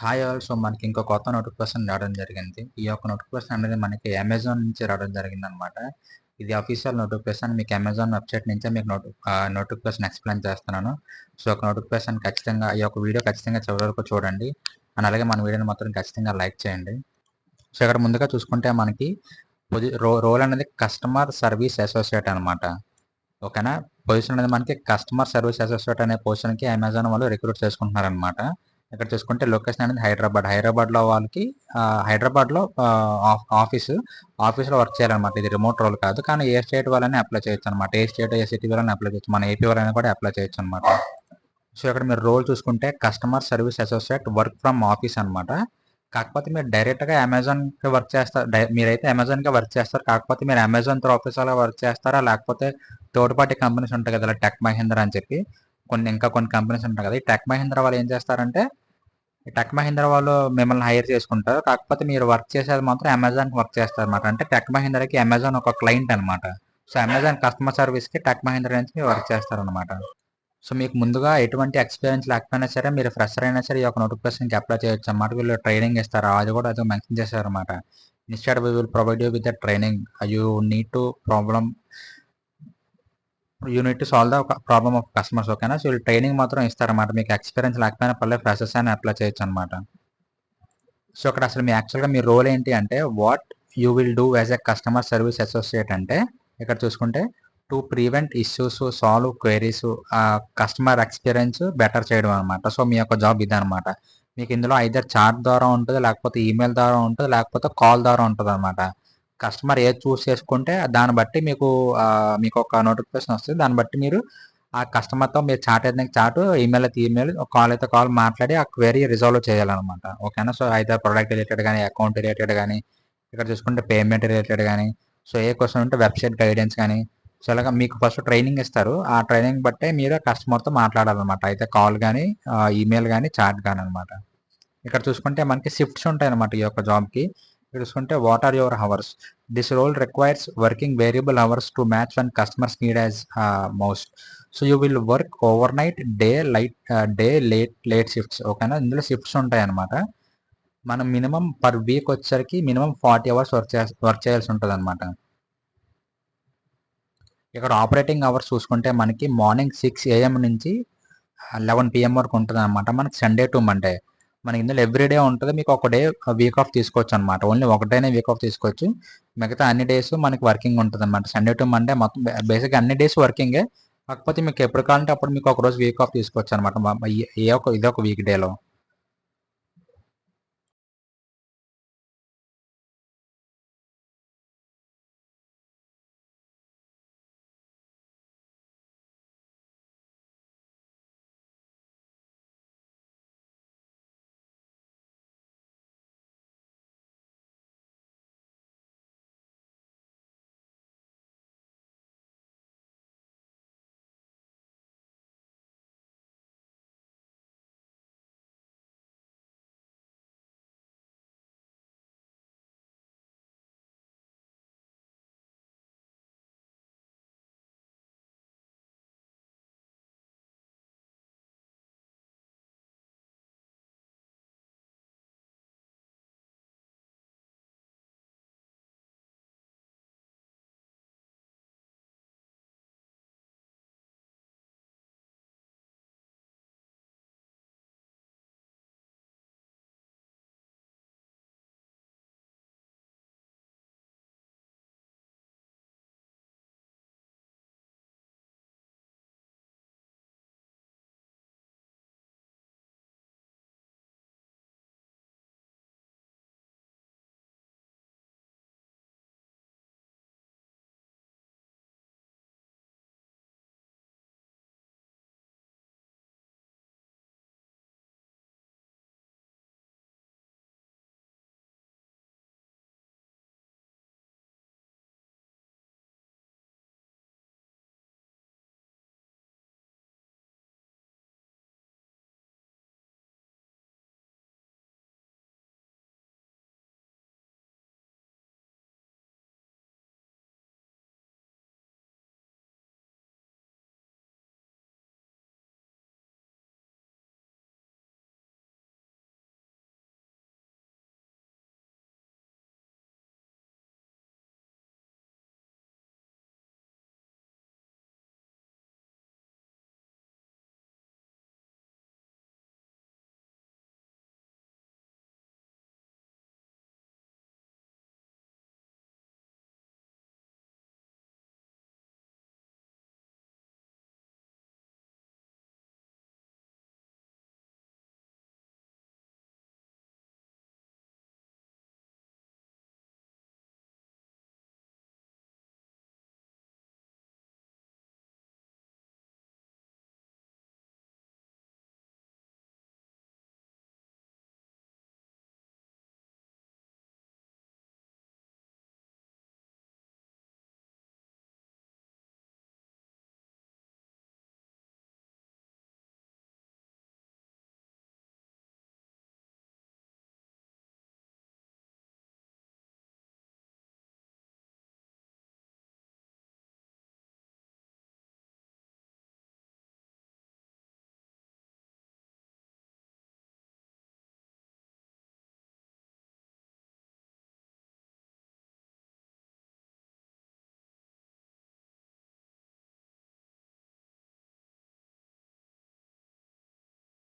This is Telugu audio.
Hi all. సో మనకి ఇంకో కొత్త నోటిఫికేషన్ రావడం జరిగింది. ఈ యొక్క నోటిఫికేషన్ అనేది మనకి అమెజాన్ నుంచి రావడం జరిగిందనమాట. ఇది అఫీషియల్ నోటిఫికేషన్. మీకు అమెజాన్ వెబ్‌సైట్ నుంచే మీకు నోటిఫికేషన్ ఎక్స్‌ప్లెయిన్ చేస్తున్నాను. సో ఒక నోటిఫికేషన్ ఖచ్చితంగా ఈ యొక్క వీడియో ఖచ్చితంగా చివరి వరకు చూడండి. అండ్ అలాగే మన వీడియోని మాత్రం ఖచ్చితంగా లైక్ చేయండి. సో ఇక్కడ ముందుగా చూసుకుంటే మనకి రోల్ అనేది కస్టమర్ సర్వీస్ అసోసియేట్ అనమాట. ఓకేనా? పొజిషన్ అనేది మనకి కస్టమర్ సర్వీస్ అసోసియేట్ అనే పొజిషన్‌కి అమెజాన్ వాళ్ళు రిక్రూట్ చేసుకుంటున్నారనమాట. ఇక్కడ చూసుకుంటే లొకేషన్ అనేది హైదరాబాద్లో వాళ్ళకి హైదరాబాద్లో ఆఫీస్లో వర్క్ చేయాలన్నమాట. ఇది రిమోట్ రోల్ కాదు, కానీ ఏ స్టేట్ వాళ్ళని అప్లై చేయొచ్చు అనమాట. ఏ స్టేట్ ఏ సిటీ వాళ్ళని అప్లై చేయొచ్చు, మన ఏపీ వాళ్ళని కూడా అప్లై చేయొచ్చు అనమాట. సో ఇక్కడ మీరు రోల్ చూసుకుంటే customer service associate work from office అనమాట. కాకపోతే మీరు డైరెక్ట్గా అమెజాన్కి వర్క్ చేస్తారు. మీరైతే అమెజాన్కి వర్క్ చేస్తారు. కాకపోతే మీరు అమెజాన్ త్రూ ఆఫీస్లో వర్క్ చేస్తారా, లేకపోతే థర్డ్ పార్టీ కంపెనీస్ ఉంటాయి కదా, టెక్ మహీంద్రా అని చెప్పి ఇంకా కొన్ని కంపెనీస్ ఉంటాయి కదా. ఈ టెక్ మహీంద్రా వాళ్ళు ఏం చేస్తారంటే, ఈ టెక్ మహీంద్రా వాళ్ళు మిమ్మల్ని హైర్ చేసుకుంటారు. కాకపోతే మీరు వర్క్ చేసేది మాత్రం అమెజాన్కి వర్క్ చేస్తారు అనమాట. అంటే టెక్ మహీంద్రాకి అమెజాన్ ఒక క్లయింట్ అనమాట. సో అమెజాన్ కస్టమర్ సర్వీస్కి టెక్ మహీంద్రా నుంచి వర్క్ చేస్తారనమాట. సో మీకు ముందుగా ఎటువంటి ఎక్స్పీరియన్స్ లేకపోయినా సరే, మీరు ఫ్రెషర్ అయినా సరే ఈ యొక్క నోటిఫికేషన్కి అప్లై చేయొచ్చు అన్నమాట. వీళ్ళు ట్రైనింగ్ ఇస్తారు, అది కూడా అది మెన్షన్ చేశారన్నమాట. Instead we will provide you with the training, you need to solve the problem of customers. ఓకేనా? సో వీళ్ళు ట్రైనింగ్ మాత్రం ఇస్తారన్నమాట. మీకు ఎక్స్పీరియన్స్ లేకపోయినా పర్లేదు, ఫ్రెషర్స్ అని అప్లై చేయొచ్చు అనమాట. సో ఇక్కడ అసలు యాక్చువల్గా మీ రోల్ ఏంటి అంటే, what you will do as a customer service associate అంటే, ఇక్కడ చూసుకుంటే to prevent issues, solve queries, customer experience better చేయడం అనమాట. సో మీ యొక్క జాబ్ ఇది అనమాట. మీకు ఇందులో ఐదర్ చాట్ ద్వారా ఉంటుంది, లేకపోతే ఈమెయిల్ ద్వారా ఉంటుంది, లేకపోతే కాల్ ద్వారా ఉంటుంది అనమాట. కస్టమర్ ఏది చూస్ చేసుకుంటే దాన్ని బట్టి మీకు ఒక నోటిఫికేషన్ వస్తుంది. దాన్ని బట్టి మీరు ఆ కస్టమర్తో మీరు చాట్ అయితే చాట్, ఈమెయిల్ అయితే ఈమెయిల్, కాల్ అయితే కాల్ మాట్లాడి ఆ క్వెరీ రిజాల్వ్ చేయాలన్నమాట. ఓకేనా? సో అయితే ప్రొడక్ట్ రిలేటెడ్ కానీ, అకౌంట్ రిలేటెడ్ కానీ, ఇక్కడ చూసుకుంటే పేమెంట్ రిలేటెడ్ కానీ, సో ఏ క్వశ్చన్ ఉంటే వెబ్సైట్ గైడెన్స్ కానీ, సో ఇలాగా మీకు ఫస్ట్ ట్రైనింగ్ ఇస్తారు. ఆ ట్రైనింగ్ బట్టే మీరు కస్టమర్తో మాట్లాడాలన్నమాట. అయితే కాల్ కానీ, ఈమెయిల్ కానీ, చాట్ కానీ అనమాట. ఇక్కడ చూసుకుంటే మనకి షిఫ్ట్స్ ఉంటాయి అనమాట ఈ యొక్క జాబ్కి. ఇక్కడ చూసుకుంటే what are your hours. This role requires working variable hours to match one customers need as most. So you will work over night, day late shifts. ఓకేనా? ఇందులో షిఫ్ట్స్ ఉంటాయి అనమాట. మనం మినిమం పర్ వీక్ వచ్చేసరికి మినిమం 40 అవర్స్ వర్క్ చేయాల్సి ఉంటుంది అనమాట. ఇక్కడ ఆపరేటింగ్ అవర్స్ చూసుకుంటే మనకి మార్నింగ్ 6 AM నుంచి 11 PM వరకు ఉంటుంది అనమాట. మనకి సండే టు మండే. మనకి ఇందులో ఎవ్రీడే ఉంటుంది. మీకు ఒక డే వీక్ ఆఫ్ తీసుకోవచ్చు అనమాట. ఓన్లీ ఒకటేనే వీక్ ఆఫ్ తీసుకోవచ్చు. మిగతా అన్ని డేస్ మనకి వర్కింగ్ ఉంటుంది అనమాట. సండే టు మండే మొత్తం బేసిక్గా అన్ని డేస్ వర్కింగే. కాకపోతే మీకు ఎప్పుడు కావాలంటే అప్పుడు మీకు ఒక రోజు వీక్ ఆఫ్ తీసుకోవచ్చు అనమాట. ఇదొక వీక్ డేలో.